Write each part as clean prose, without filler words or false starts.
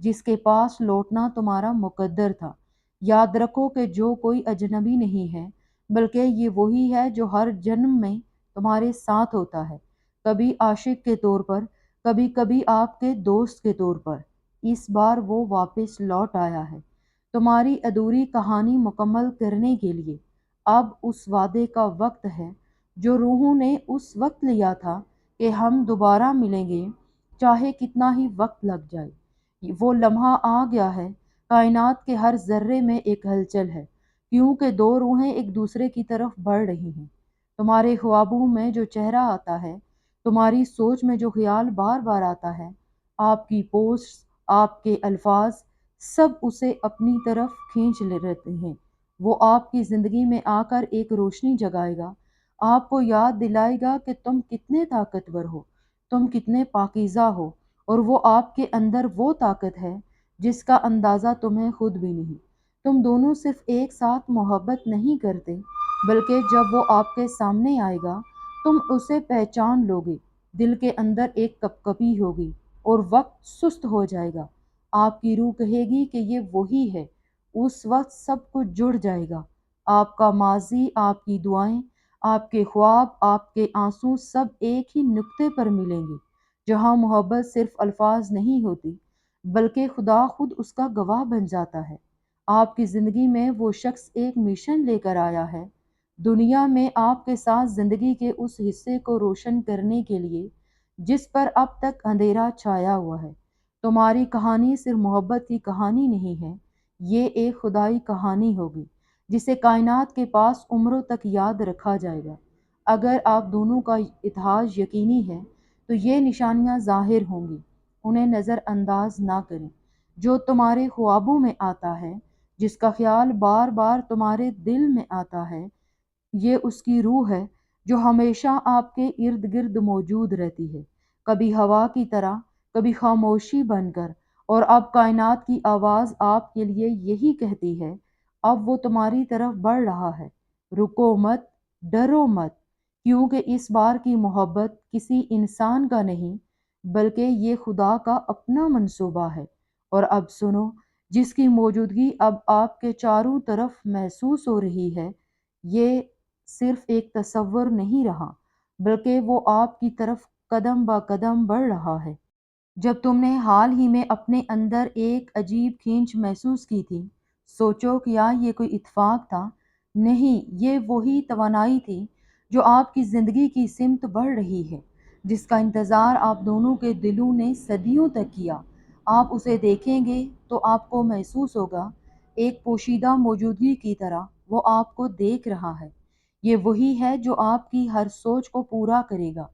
جس کے پاس لوٹنا تمہارا مقدر تھا۔ یاد رکھو کہ جو کوئی اجنبی نہیں ہے، بلکہ یہ وہی ہے جو ہر جنم میں تمہارے ساتھ ہوتا ہے، کبھی عاشق کے طور پر، کبھی کبھی آپ کے دوست کے طور پر۔ اس بار وہ واپس لوٹ آیا ہے، تمہاری ادھوری کہانی مکمل کرنے کے لیے۔ اب اس وعدے کا وقت ہے جو روحوں نے اس وقت لیا تھا کہ ہم دوبارہ ملیں گے، چاہے کتنا ہی وقت لگ جائے۔ وہ لمحہ آ گیا ہے، کائنات کے ہر ذرے میں ایک ہلچل ہے، کیونکہ دو روحیں ایک دوسرے کی طرف بڑھ رہی ہیں۔ تمہارے خوابوں میں جو چہرہ آتا ہے، تمہاری سوچ میں جو خیال بار بار آتا ہے، آپ کی پوسٹ، آپ کے الفاظ، سب اسے اپنی طرف کھینچ لے رہتے ہیں۔ وہ آپ کی زندگی میں آ کر ایک روشنی جگائے گا، آپ کو یاد دلائے گا کہ تم کتنے طاقتور ہو، تم کتنے پاکیزہ ہو، اور وہ آپ کے اندر وہ طاقت ہے جس کا اندازہ تمہیں خود بھی نہیں۔ تم دونوں صرف ایک ساتھ محبت نہیں کرتے، بلکہ جب وہ آپ کے سامنے آئے گا، تم اسے پہچان لو گے، دل کے اندر ایک کپ کپی ہوگی اور وقت سست ہو جائے گا۔ آپ کی روح کہے گی کہ یہ وہی ہے۔ اس وقت سب کچھ جڑ جائے گا، آپ کا ماضی، آپ کی دعائیں، آپ کے خواب، آپ کے آنسو، سب ایک ہی نقطے پر ملیں گے، جہاں محبت صرف الفاظ نہیں ہوتی، بلکہ خدا خود اس کا گواہ بن جاتا ہے۔ آپ کی زندگی میں وہ شخص ایک مشن لے کر آیا ہے، دنیا میں آپ کے ساتھ زندگی کے اس حصے کو روشن کرنے کے لیے جس پر اب تک اندھیرا چھایا ہوا ہے۔ تمہاری کہانی صرف محبت کی کہانی نہیں ہے، یہ ایک خدائی کہانی ہوگی جسے کائنات کے پاس عمروں تک یاد رکھا جائے گا۔ اگر آپ دونوں کا اتحاد یقینی ہے تو یہ نشانیاں ظاہر ہوں گی، انہیں نظر انداز نہ کریں۔ جو تمہارے خوابوں میں آتا ہے، جس کا خیال بار بار تمہارے دل میں آتا ہے، یہ اس کی روح ہے جو ہمیشہ آپ کے ارد گرد موجود رہتی ہے، کبھی ہوا کی طرح، کبھی خاموشی بن کر، اور اب کائنات کی آواز آپ کے لیے یہی کہتی ہے، اب وہ تمہاری طرف بڑھ رہا ہے۔ رکو مت، ڈرو مت، کیونکہ اس بار کی محبت کسی انسان کا نہیں، بلکہ یہ خدا کا اپنا منصوبہ ہے۔ اور اب سنو، جس کی موجودگی اب آپ کے چاروں طرف محسوس ہو رہی ہے، یہ صرف ایک تصور نہیں رہا، بلکہ وہ آپ کی طرف قدم با قدم بڑھ رہا ہے۔ جب تم نے حال ہی میں اپنے اندر ایک عجیب کھینچ محسوس کی تھی، سوچو کیا یہ کوئی اتفاق تھا؟ نہیں، یہ وہی توانائی تھی جو آپ کی زندگی کی سمت بڑھ رہی ہے، جس کا انتظار آپ دونوں کے دلوں نے صدیوں تک کیا۔ آپ اسے دیکھیں گے تو آپ کو محسوس ہوگا، ایک پوشیدہ موجودگی کی طرح وہ آپ کو دیکھ رہا ہے۔ یہ وہی ہے جو آپ کی ہر سوچ کو پورا کرے گا۔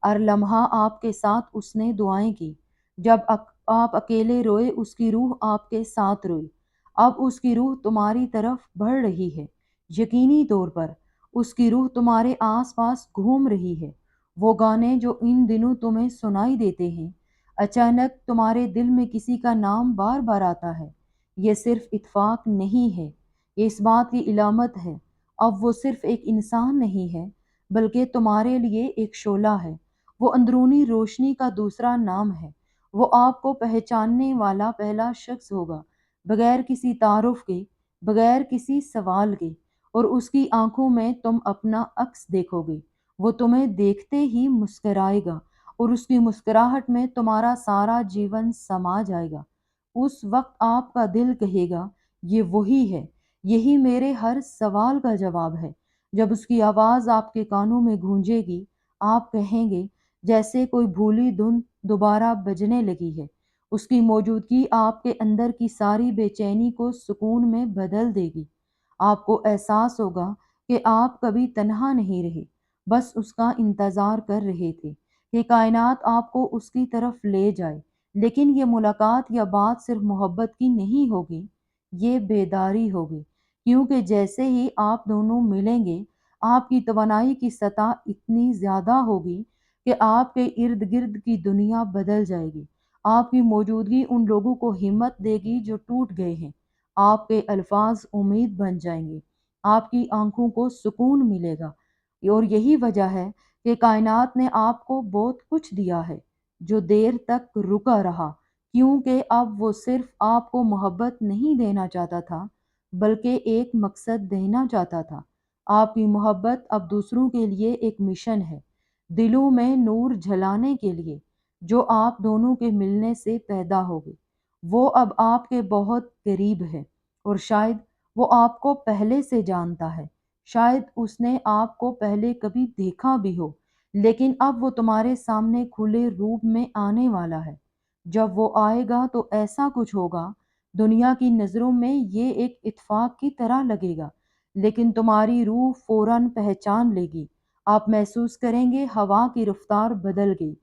ہر لمحہ آپ کے ساتھ اس نے دعائیں کی، جب آپ اکیلے روئے اس کی روح آپ کے ساتھ روئی۔ اب اس کی روح تمہاری طرف بڑھ رہی ہے، یقینی طور پر اس کی روح تمہارے آس پاس گھوم رہی ہے۔ وہ گانے جو ان دنوں تمہیں سنائی دیتے ہیں، اچانک تمہارے دل میں کسی کا نام بار بار آتا ہے، یہ صرف اتفاق نہیں ہے، یہ اس بات کی علامت ہے، اب وہ صرف ایک انسان نہیں ہے، بلکہ تمہارے لیے ایک شعلہ ہے۔ وہ اندرونی روشنی کا دوسرا نام ہے۔ وہ آپ کو پہچاننے والا پہلا شخص ہوگا، بغیر کسی تعارف کے، بغیر کسی سوال کے، اور اس کی آنکھوں میں تم اپنا عکس دیکھو گے۔ وہ تمہیں دیکھتے ہی مسکرائے گا، اور اس کی مسکراہٹ میں تمہارا سارا جیون سما جائے گا۔ اس وقت آپ کا دل کہے گا، یہ وہی ہے، یہی میرے ہر سوال کا جواب ہے۔ جب اس کی آواز آپ کے کانوں میں گونجے گی، آپ کہیں گے جیسے کوئی بھولی دھن دوبارہ بجنے لگی ہے۔ اس کی موجودگی آپ کے اندر کی ساری بے چینی کو سکون میں بدل دے گی۔ آپ کو احساس ہوگا کہ آپ کبھی تنہا نہیں رہے، بس اس کا انتظار کر رہے تھے کہ کائنات آپ کو اس کی طرف لے جائے۔ لیکن یہ ملاقات یا بات صرف محبت کی نہیں ہوگی، یہ بیداری ہوگی، کیونکہ جیسے ہی آپ دونوں ملیں گے، آپ کی توانائی کی سطح اتنی زیادہ ہوگی کہ آپ کے ارد گرد کی دنیا بدل جائے گی۔ آپ کی موجودگی ان لوگوں کو ہمت دے گی جو ٹوٹ گئے ہیں، آپ کے الفاظ امید بن جائیں گے، آپ کی آنکھوں کو سکون ملے گا۔ اور یہی وجہ ہے کہ کائنات نے آپ کو بہت کچھ دیا ہے جو دیر تک رکا رہا، کیونکہ اب وہ صرف آپ کو محبت نہیں دینا چاہتا تھا بلکہ ایک مقصد دینا چاہتا تھا۔ آپ کی محبت اب دوسروں کے لیے ایک مشن ہے، دلوں میں نور جلانے کے لیے، جو آپ دونوں کے ملنے سے پیدا ہوگی۔ وہ اب آپ کے بہت قریب ہے اور شاید وہ آپ کو پہلے سے جانتا ہے، شاید اس نے آپ کو پہلے کبھی دیکھا بھی ہو، لیکن اب وہ تمہارے سامنے کھلے روپ میں آنے والا ہے۔ جب وہ آئے گا تو ایسا کچھ ہوگا، دنیا کی نظروں میں یہ ایک اتفاق کی طرح لگے گا، لیکن تمہاری روح فوراً پہچان لے گی۔ آپ محسوس کریں گے ہوا کی رفتار بدل گئی،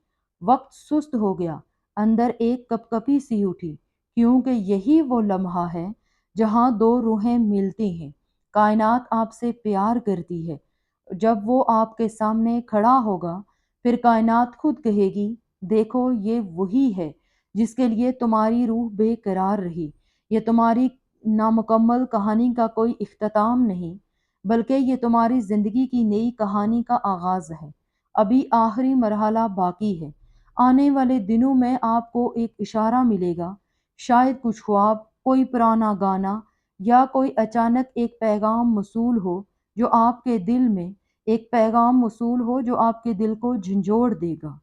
وقت سست ہو گیا، اندر ایک کپ کپی سی اٹھی، کیونکہ یہی وہ لمحہ ہے جہاں دو روحیں ملتی ہیں۔ کائنات آپ سے پیار کرتی ہے۔ جب وہ آپ کے سامنے کھڑا ہوگا، پھر کائنات خود کہے گی، دیکھو یہ وہی ہے جس کے لیے تمہاری روح بے قرار رہی۔ یہ تمہاری نامکمل کہانی کا کوئی اختتام نہیں، بلکہ یہ تمہاری زندگی کی نئی کہانی کا آغاز ہے۔ ابھی آخری مرحلہ باقی ہے۔ آنے والے دنوں میں آپ کو ایک اشارہ ملے گا، شاید کچھ خواب، کوئی پرانا گانا یا کوئی اچانک ایک پیغام موصول ہو جو آپ کے دل کو جھنجھوڑ دے گا۔